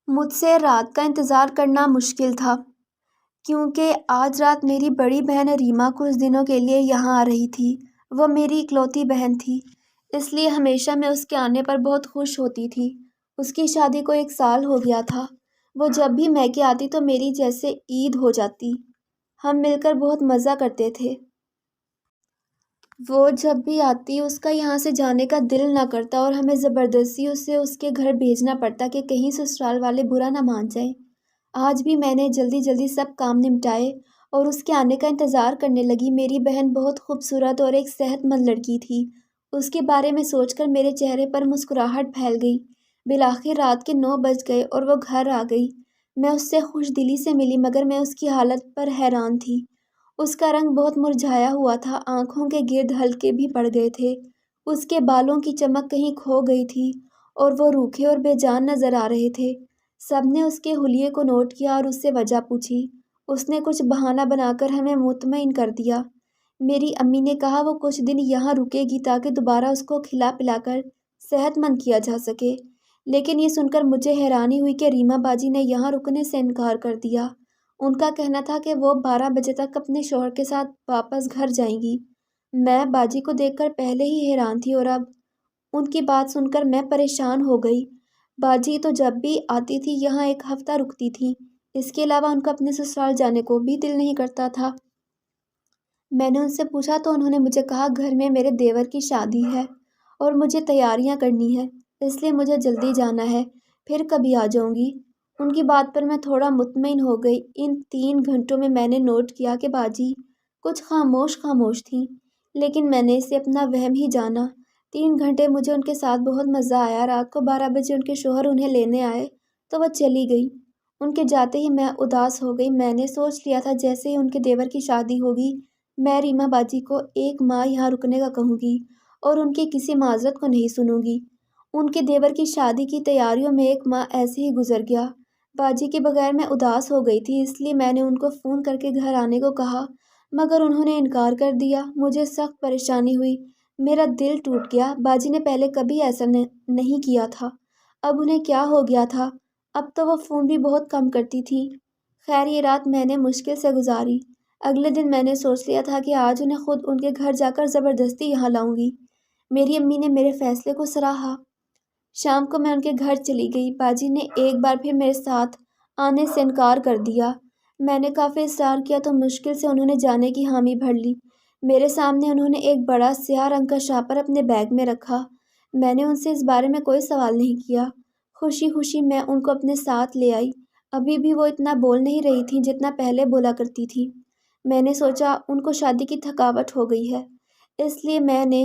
مجھ سے رات کا انتظار کرنا مشکل تھا کیونکہ آج رات میری بڑی بہن ریما کچھ دنوں کے لیے یہاں آ رہی تھی۔ وہ میری اکلوتی بہن تھی، اس لیے ہمیشہ میں اس کے آنے پر بہت خوش ہوتی تھی۔ اس کی شادی کو 1 سال ہو گیا تھا۔ وہ جب بھی میکے آتی تو میری جیسے عید ہو جاتی۔ ہم مل کر بہت مزہ کرتے تھے۔ وہ جب بھی آتی اس کا یہاں سے جانے کا دل نہ کرتا اور ہمیں زبردستی اسے اس کے گھر بھیجنا پڑتا کہ کہیں سسرال والے برا نہ مان جائیں۔ آج بھی میں نے جلدی جلدی سب کام نمٹائے اور اس کے آنے کا انتظار کرنے لگی۔ میری بہن بہت خوبصورت اور ایک صحت مند لڑکی تھی۔ اس کے بارے میں سوچ کر میرے چہرے پر مسکراہٹ پھیل گئی۔ بالآخر رات کے 9 بج گئے اور وہ گھر آ گئی۔ میں اس سے خوش دلی سے ملی مگر میں اس کی حالت پر حیران تھی۔ اس کا رنگ بہت مرجھایا ہوا تھا، آنکھوں کے گرد حلقے بھی پڑ گئے تھے، اس کے بالوں کی چمک کہیں کھو گئی تھی اور وہ روکھے اور بے جان نظر آ رہے تھے۔ سب نے اس کے حلیے کو نوٹ کیا اور اس سے وجہ پوچھی۔ اس نے کچھ بہانہ بنا کر ہمیں مطمئن کر دیا۔ میری امی نے کہا وہ کچھ دن یہاں رکے گی تاکہ دوبارہ اس کو کھلا پلا کر صحت مند کیا جا سکے، لیکن یہ سن کر مجھے حیرانی ہوئی کہ ریما باجی نے یہاں رکنے سے انکار کر دیا۔ ان کا کہنا تھا کہ وہ 12 بجے تک اپنے شوہر کے ساتھ واپس گھر جائیں گی۔ میں باجی کو دیکھ کر پہلے ہی حیران تھی اور اب ان کی بات سن کر میں پریشان ہو گئی۔ باجی تو جب بھی آتی تھی یہاں 1 ہفتہ رکتی تھی، اس کے علاوہ ان کا اپنے سسرال جانے کو بھی دل نہیں کرتا تھا۔ میں نے ان سے پوچھا تو انہوں نے مجھے کہا گھر میں میرے دیور کی شادی ہے اور مجھے تیاریاں کرنی ہے، اس لیے مجھے جلدی جانا ہے، پھر کبھی آ جاؤں گی۔ ان کی بات پر میں تھوڑا مطمئن ہو گئی۔ ان 3 گھنٹوں میں میں نے نوٹ کیا کہ باجی کچھ خاموش تھیں، لیکن میں نے اسے اپنا وہم ہی جانا۔ 3 گھنٹے مجھے ان کے ساتھ بہت مزہ آیا۔ رات کو 12 بجے ان کے شوہر انہیں لینے آئے تو وہ چلی گئی۔ ان کے جاتے ہی میں اداس ہو گئی۔ میں نے سوچ لیا تھا جیسے ہی ان کے دیور کی شادی ہوگی میں ریما باجی کو 1 ماہ یہاں رکنے کا کہوں گی اور ان کی کسی معذرت کو نہیں سنوں گی۔ ان کے دیور کی شادی کی تیاریوں میں 1 ماہ ایسے ہی گزر گیا۔ باجی کے بغیر میں اداس ہو گئی تھی، اس لیے میں نے ان کو فون کر کے گھر آنے کو کہا مگر انہوں نے انکار کر دیا۔ مجھے سخت پریشانی ہوئی، میرا دل ٹوٹ گیا۔ باجی نے پہلے کبھی ایسا نہیں کیا تھا، اب انہیں کیا ہو گیا تھا؟ اب تو وہ فون بھی بہت کم کرتی تھی۔ خیر یہ رات میں نے مشکل سے گزاری۔ اگلے دن میں نے سوچ لیا تھا کہ آج انہیں خود ان کے گھر جا کر زبردستی یہاں لاؤں گی۔ میری امی نے میرے فیصلے کو سراہا۔ شام کو میں ان کے گھر چلی گئی۔ باجی نے ایک بار پھر میرے ساتھ آنے سے انکار کر دیا۔ میں نے کافی اصرار کیا تو مشکل سے انہوں نے جانے کی حامی بھر لی۔ میرے سامنے انہوں نے ایک بڑا سیاہ رنگ کا شاپر اپنے بیگ میں رکھا۔ میں نے ان سے اس بارے میں کوئی سوال نہیں کیا۔ خوشی خوشی میں ان کو اپنے ساتھ لے آئی۔ ابھی بھی وہ اتنا بول نہیں رہی تھی جتنا پہلے بولا کرتی تھی۔ میں نے سوچا ان کو شادی کی تھکاوٹ ہو گئی ہے، اس لیے میں نے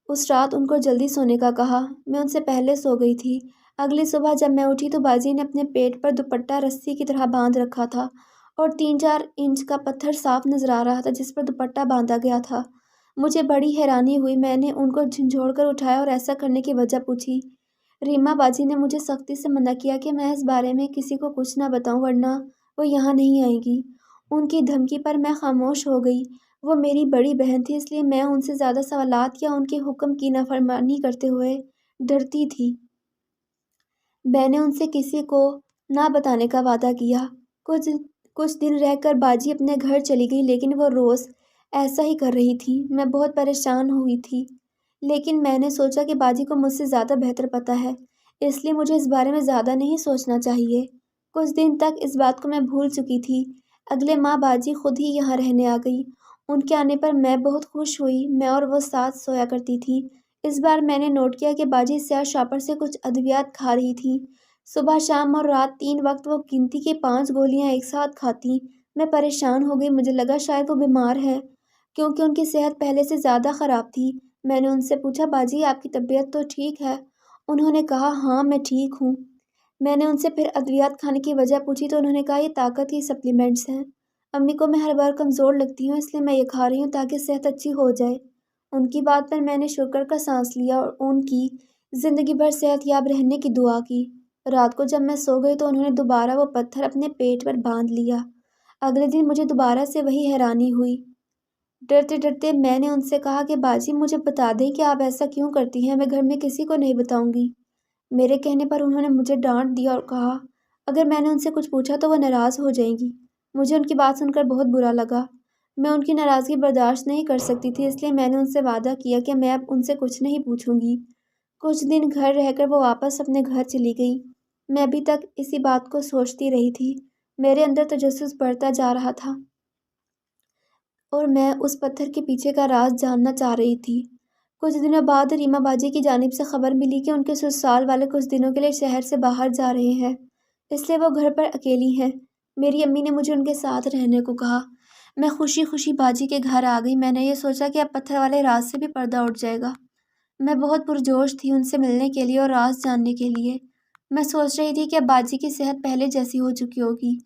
اس رات ان کو جلدی سونے کا کہا۔ میں ان سے پہلے سو گئی تھی۔ اگلی صبح جب میں اٹھی تو باجی نے اپنے پیٹ پر دوپٹہ رسی کی طرح باندھ رکھا تھا اور 3-4 انچ کا پتھر صاف نظر آ رہا تھا جس پر دوپٹہ باندھا گیا تھا۔ مجھے بڑی حیرانی ہوئی۔ میں نے ان کو جھنجھوڑ کر اٹھایا اور ایسا کرنے کی وجہ پوچھی۔ ریما باجی نے مجھے سختی سے منع کیا کہ میں اس بارے میں کسی کو کچھ نہ بتاؤں ورنہ وہ یہاں نہیں آئیں گی۔ ان کی دھمکی پر میں خاموش ہو گئی۔ وہ میری بڑی بہن تھی، اس لیے میں ان سے زیادہ سوالات یا ان کے حکم کی نافرمانی کرتے ہوئے ڈرتی تھی۔ میں نے ان سے کسی کو نہ بتانے کا وعدہ کیا۔ کچھ دن رہ کر باجی اپنے گھر چلی گئی، لیکن وہ روز ایسا ہی کر رہی تھی۔ میں بہت پریشان ہوئی تھی، لیکن میں نے سوچا کہ باجی کو مجھ سے زیادہ بہتر پتہ ہے، اس لیے مجھے اس بارے میں زیادہ نہیں سوچنا چاہیے۔ کچھ دن تک اس بات کو میں بھول چکی تھی۔ اگلے ماہ باجی خود ہی یہاں رہنے آ گئی۔ ان کے آنے پر میں بہت خوش ہوئی۔ میں اور وہ ساتھ سویا کرتی تھی۔ اس بار میں نے نوٹ کیا کہ باجی سیاہ شاپر سے کچھ ادویات کھا رہی تھی۔ صبح شام اور رات 3 وقت وہ گنتی کے 5 گولیاں ایک ساتھ کھاتی۔ میں پریشان ہو گئی، مجھے لگا شاید وہ بیمار ہے کیونکہ ان کی صحت پہلے سے زیادہ خراب تھی۔ میں نے ان سے پوچھا باجی آپ کی طبیعت تو ٹھیک ہے؟ انہوں نے کہا ہاں میں ٹھیک ہوں۔ میں نے ان سے پھر ادویات کھانے کی وجہ پوچھی تو انہوں نے کہا یہ طاقت کی سپلیمنٹس ہیں، امی کو میں ہر بار کمزور لگتی ہوں اس لیے میں یہ کھا رہی ہوں تاکہ صحت اچھی ہو جائے۔ ان کی بات پر میں نے شکر کا سانس لیا اور ان کی زندگی بھر صحت یاب رہنے کی دعا کی۔ رات کو جب میں سو گئی تو انہوں نے دوبارہ وہ پتھر اپنے پیٹ پر باندھ لیا۔ اگلے دن مجھے دوبارہ سے وہی حیرانی ہوئی۔ ڈرتے ڈرتے میں نے ان سے کہا کہ باجی مجھے بتا دیں کہ آپ ایسا کیوں کرتی ہیں، میں گھر میں کسی کو نہیں بتاؤں گی۔ میرے کہنے پر انہوں نے مجھے ڈانٹ دیا اور کہا اگر میں نے ان سے کچھ پوچھا تو وہ ناراض ہو جائیں گی۔ مجھے ان کی بات سن کر بہت برا لگا۔ میں ان کی ناراضگی برداشت نہیں کر سکتی تھی، اس لیے میں نے ان سے وعدہ کیا کہ میں اب ان سے کچھ نہیں پوچھوں گی۔ کچھ دن گھر رہ کر وہ واپس اپنے گھر چلی گئی۔ میں ابھی تک اسی بات کو سوچتی رہی تھی۔ میرے اندر تجسس بڑھتا جا رہا تھا اور میں اس پتھر کے پیچھے کا راز جاننا چاہ رہی تھی۔ کچھ دنوں بعد ریما باجی کی جانب سے خبر ملی کہ ان کے سسرال والے کچھ دنوں کے لیے شہر سے باہر جا رہے ہیں، اس لیے وہ گھر پر اکیلی ہیں۔ میری امی نے مجھے ان کے ساتھ رہنے کو کہا۔ میں خوشی خوشی باجی کے گھر آ گئی۔ میں نے یہ سوچا کہ اب پتھر والے راز سے بھی پردہ اٹھ جائے گا۔ میں بہت پرجوش تھی ان سے ملنے کے لیے اور راز جاننے کے لیے۔ میں سوچ رہی تھی کہ اب باجی کی صحت پہلے جیسی ہو چکی ہوگی۔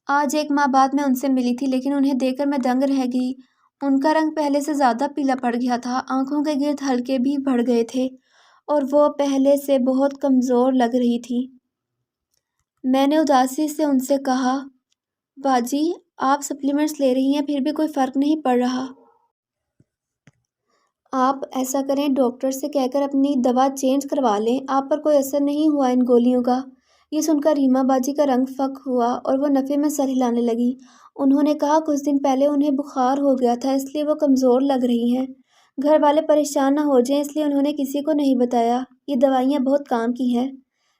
آج 1 ماہ بعد میں ان سے ملی تھی، لیکن انہیں دیکھ کر میں دنگ رہ گئی۔ ان کا رنگ پہلے سے زیادہ پیلا پڑ گیا تھا، آنکھوں کے گرد حلقے بھی بڑھ گئے تھے اور وہ پہلے سے بہت کمزور لگ رہی تھی۔ میں نے اداسی سے ان سے کہا باجی آپ سپلیمنٹس لے رہی ہیں پھر بھی کوئی فرق نہیں پڑ رہا۔ آپ ایسا کریں ڈاکٹر سے کہہ کر اپنی دوا چینج کروا لیں، آپ پر کوئی اثر نہیں ہوا ان گولیوں کا۔ یہ سن کر ریما باجی کا رنگ فک ہوا اور وہ نفے میں سر ہلانے لگی۔ انہوں نے کہا کچھ دن پہلے انہیں بخار ہو گیا تھا، اس لیے وہ کمزور لگ رہی ہیں۔ گھر والے پریشان نہ ہو جائیں اس لیے انہوں نے کسی کو نہیں بتایا۔ یہ دوائیاں بہت کام کی ہیں۔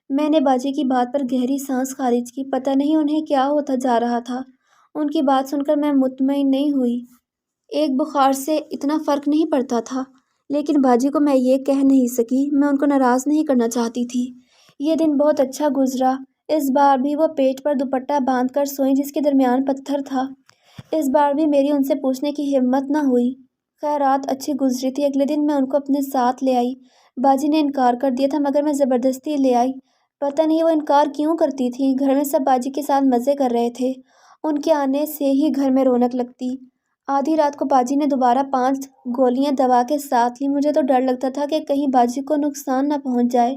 میں نے باجی کی بات پر گہری سانس خارج کی۔ پتہ نہیں انہیں کیا ہوتا جا رہا تھا۔ ان کی بات سن کر میں مطمئن نہیں ہوئی۔ ایک بخار سے اتنا فرق نہیں پڑتا تھا، لیکن باجی کو میں یہ کہہ نہیں سکی۔ میں ان کو ناراض نہیں کرنا چاہتی تھی۔ یہ دن بہت اچھا گزرا۔ اس بار بھی وہ پیٹ پر دوپٹہ باندھ کر سوئیں جس کے درمیان پتھر تھا۔ اس بار بھی میری ان سے پوچھنے کی ہمت نہ ہوئی۔ خیر رات اچھی گزری تھی۔ اگلے دن میں ان کو اپنے ساتھ لے آئی۔ باجی نے انکار کر دیا تھا مگر میں زبردستی لے آئی۔ پتہ نہیں وہ انکار کیوں کرتی تھی۔ گھر میں سب باجی کے ساتھ مزے کر رہے تھے۔ ان کے آنے سے ہی گھر میں رونق لگتی۔ آدھی رات کو باجی نے دوبارہ 5 گولیاں دوا کے ساتھ لی۔ مجھے تو ڈر لگتا تھا کہ کہیں باجی کو نقصان نہ پہنچ جائے،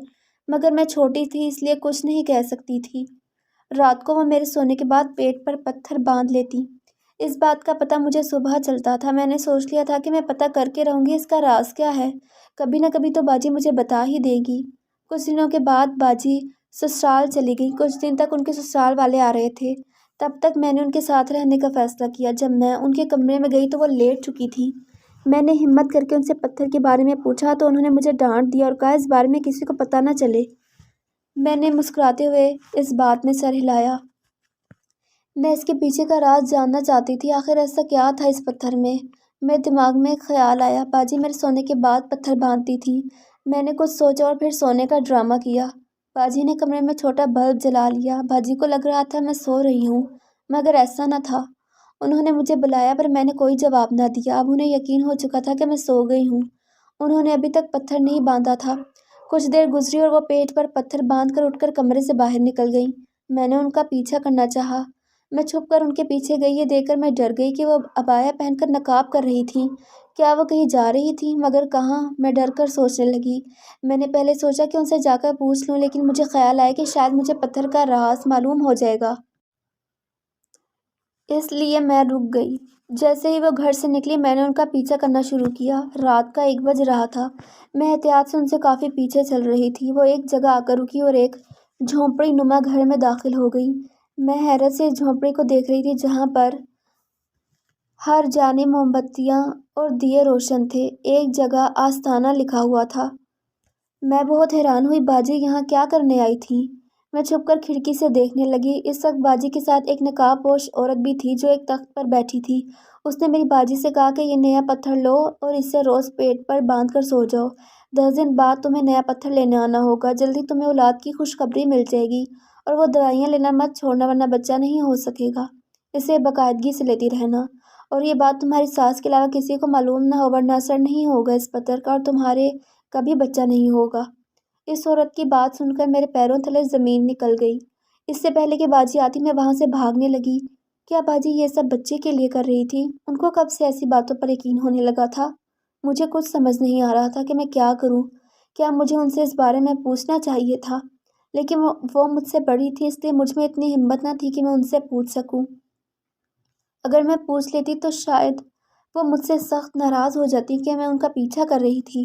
مگر میں چھوٹی تھی اس لیے کچھ نہیں کہہ سکتی تھی۔ رات کو وہ میرے سونے کے بعد پیٹ پر پتھر باندھ لیتی۔ اس بات کا پتہ مجھے صبح چلتا تھا۔ میں نے سوچ لیا تھا کہ میں پتہ کر کے رہوں گی اس کا راز کیا ہے۔ کبھی نہ کبھی تو باجی مجھے بتا ہی دے گی۔ کچھ دنوں کے بعد باجی سسرال چلی گئی۔ کچھ دن تک ان کے سسرال والے آ رہے تھے، تب تک میں نے ان کے ساتھ رہنے کا فیصلہ کیا۔ جب میں ان کے کمرے میں گئی تو وہ لیٹ چکی تھیں۔ میں نے ہمت کر کے ان سے پتھر کے بارے میں پوچھا تو انہوں نے مجھے ڈانٹ دیا اور کہا اس بارے میں کسی کو پتہ نہ چلے۔ میں نے مسکراتے ہوئے اس بات میں سر ہلایا۔ میں اس کے پیچھے کا راز جاننا چاہتی تھی، آخر ایسا کیا تھا اس پتھر میں؟ میرے دماغ میں ایک خیال آیا۔ باجی میرے سونے کے بعد پتھر باندھتی تھی۔ میں نے کچھ سوچا اور پھر سونے کا ڈرامہ کیا۔ باجی نے کمرے میں چھوٹا بلب جلا لیا۔ باجی کو لگ رہا تھا میں سو رہی ہوں، مگر ایسا نہ تھا۔ انہوں نے مجھے بلایا پر میں نے کوئی جواب نہ دیا۔ اب انہیں یقین ہو چکا تھا کہ میں سو گئی ہوں۔ انہوں نے ابھی تک پتھر نہیں باندھا تھا۔ کچھ دیر گزری اور وہ پیٹ پر پتھر باندھ کر اٹھ کر کمرے سے باہر نکل گئیں۔ میں نے ان کا پیچھا کرنا چاہا۔ میں چھپ کر ان کے پیچھے گئی۔ یہ دیکھ کر میں ڈر گئی کہ وہ عبایا پہن کر نقاب کر رہی تھیں۔ کیا وہ کہیں جا رہی تھیں؟ مگر کہاں؟ میں ڈر کر سوچنے لگی۔ میں نے پہلے سوچا کہ ان سے جا کر پوچھ لوں، لیکن مجھے خیال آیا کہ شاید مجھے پتھر کا راز معلوم ہو جائے گا، اس لیے میں رک گئی۔ جیسے ہی وہ گھر سے نکلی میں نے ان کا پیچھا کرنا شروع کیا۔ رات کا 1 بج رہا تھا۔ میں احتیاط سے ان سے کافی پیچھے چل رہی تھی۔ وہ ایک جگہ آ کر رکی اور ایک جھونپڑی نما گھر میں داخل ہو گئی۔ میں حیرت سے اس جھونپڑی کو دیکھ رہی تھی جہاں پر ہر جانب موم بتیاں اور دیے روشن تھے۔ ایک جگہ آستانہ لکھا ہوا تھا۔ میں بہت حیران ہوئی۔ باجی یہاں کیا کرنے آئی تھیں؟ میں چھپ کر کھڑکی سے دیکھنے لگی۔ اس وقت باجی کے ساتھ ایک نقاب پوش عورت بھی تھی جو ایک تخت پر بیٹھی تھی۔ اس نے میری باجی سے کہا کہ یہ نیا پتھر لو اور اسے روز پیٹ پر باندھ کر سو جاؤ۔ 10 دن بعد تمہیں نیا پتھر لینے آنا ہوگا۔ جلدی تمہیں اولاد کی خوشخبری مل جائے گی، اور وہ دوائیاں لینا مت چھوڑنا ورنہ بچہ نہیں ہو سکے گا۔ اسے باقاعدگی سے لیتی رہنا، اور یہ بات تمہاری ساس کے علاوہ کسی کو معلوم نہ ہو ورنہ اثر نہیں ہوگا اس پتھر کا اور تمہارے کبھی بچہ نہیں ہوگا۔ اس عورت کی بات سن کر میرے پیروں تلے زمین نکل گئی۔ اس سے پہلے کہ باجی آتی میں وہاں سے بھاگنے لگی۔ کیا باجی یہ سب بچے کے لیے کر رہی تھی؟ ان کو کب سے ایسی باتوں پر یقین ہونے لگا تھا؟ مجھے کچھ سمجھ نہیں آ رہا تھا کہ میں کیا کروں۔ کیا مجھے ان سے اس بارے میں پوچھنا چاہیے تھا؟ لیکن وہ مجھ سے بڑی تھی، اس لیے مجھ میں اتنی ہمت نہ تھی کہ میں ان سے پوچھ سکوں۔ اگر میں پوچھ لیتی تو شاید وہ مجھ سے سخت ناراض ہو جاتی کہ میں ان کا پیچھا کر رہی تھی۔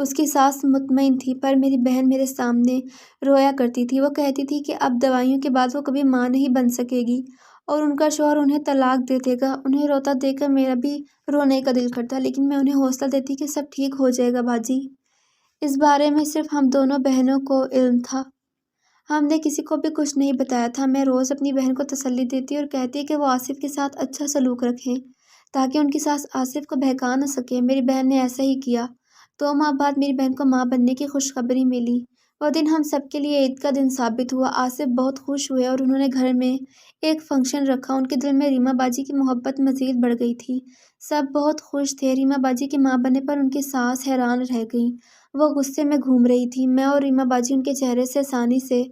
اس کی ساس مطمئن تھی، پر میری بہن میرے سامنے رویا کرتی تھی۔ وہ کہتی تھی کہ اب دوائیوں کے بعد وہ کبھی ماں نہیں بن سکے گی اور ان کا شوہر انہیں طلاق دے دے گا۔ انہیں روتا دیکھ کر میرا بھی رونے کا دل کرتا، لیکن میں انہیں حوصلہ دیتی کہ سب ٹھیک ہو جائے گا باجی۔ اس بارے میں صرف ہم دونوں بہنوں کو علم تھا، ہم نے کسی کو بھی کچھ نہیں بتایا تھا۔ میں روز اپنی بہن کو تسلی دیتی اور کہتی کہ وہ آصف کے ساتھ اچھا سلوک رکھیں تاکہ ان کی ساس آصف کو بہکا نہ سکے۔ میری بہن نے ایسا ہی کیا۔ 2 ماہ بعد میری بہن کو ماں بننے کی خوشخبری ملی۔ وہ دن ہم سب کے لیے عید کا دن ثابت ہوا۔ آصف بہت خوش ہوئے اور انہوں نے گھر میں ایک فنکشن رکھا۔ ان کے دل میں ریما باجی کی محبت مزید بڑھ گئی تھی۔ سب بہت خوش تھے۔ ریما باجی کے ماں بننے پر ان کی ساس حیران رہ گئیں، وہ غصے میں گھوم رہی تھی۔ میں اور ریما باجی ان کے چہرے سے آسانی سے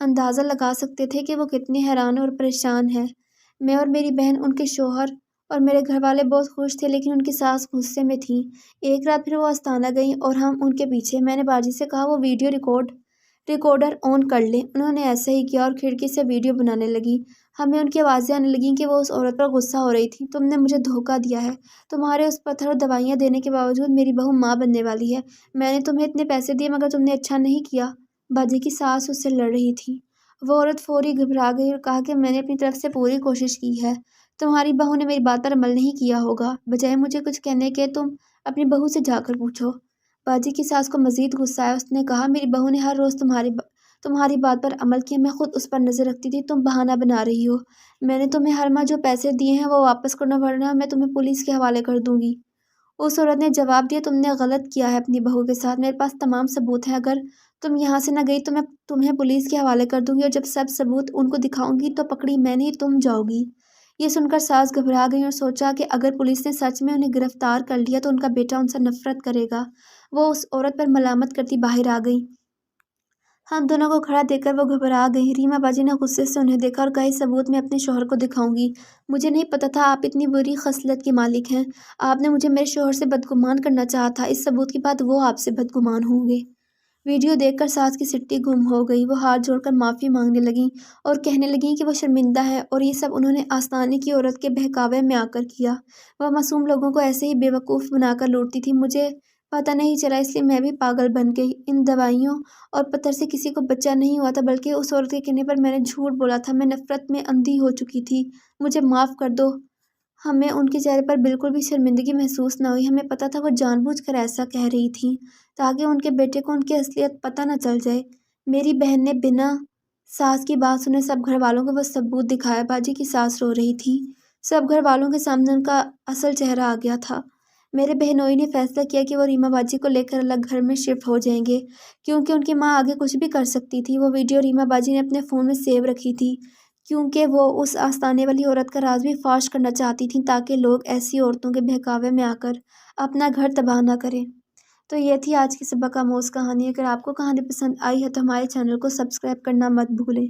اندازہ لگا سکتے تھے کہ وہ کتنی حیران اور پریشان ہیں۔ میں اور میری بہن، ان کے شوہر اور میرے گھر والے بہت خوش تھے، لیکن ان کی ساس غصے میں تھیں۔ ایک رات پھر وہ آستانہ گئیں اور ہم ان کے پیچھے۔ میں نے باجی سے کہا وہ ویڈیو ریکارڈر آن کر لیں۔ انہوں نے ایسا ہی کیا اور کھڑکی سے ویڈیو بنانے لگیں۔ ہمیں ان کی آوازیں آنے لگیں کہ وہ اس عورت پر غصہ ہو رہی تھی۔ تم نے مجھے دھوکہ دیا ہے، تمہارے اس پتھر اور دوائیاں دینے کے باوجود میری بہو ماں بننے والی ہے۔ میں نے تمہیں اتنے پیسے دیے مگر تم نے اچھا نہیں کیا۔ باجی کی ساس اس سے لڑ رہی تھی۔ وہ عورت فوری گھبرا گئی اور کہا کہ میں نے اپنی طرف سے پوری کوشش کی ہے، تمہاری بہو نے میری بات پر عمل نہیں کیا ہوگا۔ بجائے مجھے کچھ کہنے کے تم اپنی بہو سے جا کر پوچھو۔ باجی کی ساس کو مزید غصہ آیا۔ اس نے کہا میری بہو نے ہر روز تمہاری بات پر عمل کیا، میں خود اس پر نظر رکھتی تھی، تم بہانہ بنا رہی ہو۔ میں نے تمہیں ہر ماہ جو پیسے دیے ہیں وہ واپس کرنا، ورنہ میں تمہیں پولیس کے حوالے کر دوں گی۔ اس عورت نے جواب دیا تم نے غلط کیا ہے اپنی بہو کے ساتھ، میرے پاس تمام ثبوت ہیں، اگر تم یہاں سے نہ گئی تو میں تمہیں پولیس کے حوالے کر دوں گی، اور جب سب ثبوت ان کو دکھاؤں گی تو پکڑی میں نہیں تم جاؤ گی۔ یہ سن کر ساس گھبرا گئی اور سوچا کہ اگر پولیس نے سچ میں انہیں گرفتار کر لیا تو ان کا بیٹا ان سے نفرت کرے گا۔ وہ اس عورت پر ملامت کرتی باہر آ گئی۔ ہم دونوں کو کھڑا دیکھ کر وہ گھبرا گئی۔ ریما باجی نے غصے سے انہیں دیکھا اور کہا اس ثبوت میں اپنے شوہر کو دکھاؤں گی۔ مجھے نہیں پتا تھا آپ اتنی بری خصلت کے مالک ہیں، آپ نے مجھے میرے شوہر سے بدگمان کرنا چاہا تھا، اس ثبوت کے بعد وہ آپ سے بدگمان ہوں گے۔ ویڈیو دیکھ کر ساس کی سٹی گم ہو گئی۔ وہ ہاتھ جوڑ کر معافی مانگنے لگیں اور کہنے لگیں کہ وہ شرمندہ ہے اور یہ سب انہوں نے آستانے کی عورت کے بہکاوے میں آ کر کیا۔ وہ معصوم لوگوں کو ایسے ہی بے وقوف بنا کر لوٹتی تھی، مجھے پتہ نہیں چلا اس لیے میں بھی پاگل بن گئی۔ ان دوائیوں اور پتھر سے کسی کو بچہ نہیں ہوا تھا، بلکہ اس عورت کے کہنے پر میں نے جھوٹ بولا تھا۔ میں نفرت میں اندھی ہو چکی تھی، مجھے معاف کر دو۔ ہمیں ان کے چہرے پر بالکل بھی شرمندگی محسوس نہ ہوئی۔ ہمیں پتہ تھا وہ جان بوجھ کر ایسا کہہ رہی تھیں تاکہ ان کے بیٹے کو ان کی اصلیت پتہ نہ چل جائے۔ میری بہن نے بنا ساس کی بات سنے سب گھر والوں کو وہ ثبوت دکھایا۔ باجی کی ساس رو رہی تھی، سب گھر والوں کے سامنے ان کا اصل چہرہ آ گیا تھا۔ میرے بہنوئی نے فیصلہ کیا کہ وہ ریما باجی کو لے کر الگ گھر میں شفٹ ہو جائیں گے، کیونکہ ان کی ماں آگے کچھ بھی کر سکتی تھی۔ وہ ویڈیو ریما باجی نے اپنے فون میں سیو رکھی تھی، کیونکہ وہ اس آستانے والی عورت کا راز بھی فاش کرنا چاہتی تھیں تاکہ لوگ ایسی عورتوں کے بہکاوے میں آ کر اپنا گھر تباہ نہ کریں۔ تو یہ تھی آج کی سبق آموز کہانی۔ اگر آپ کو کہانی پسند آئی ہے تو ہمارے چینل کو سبسکرائب کرنا مت بھولیں۔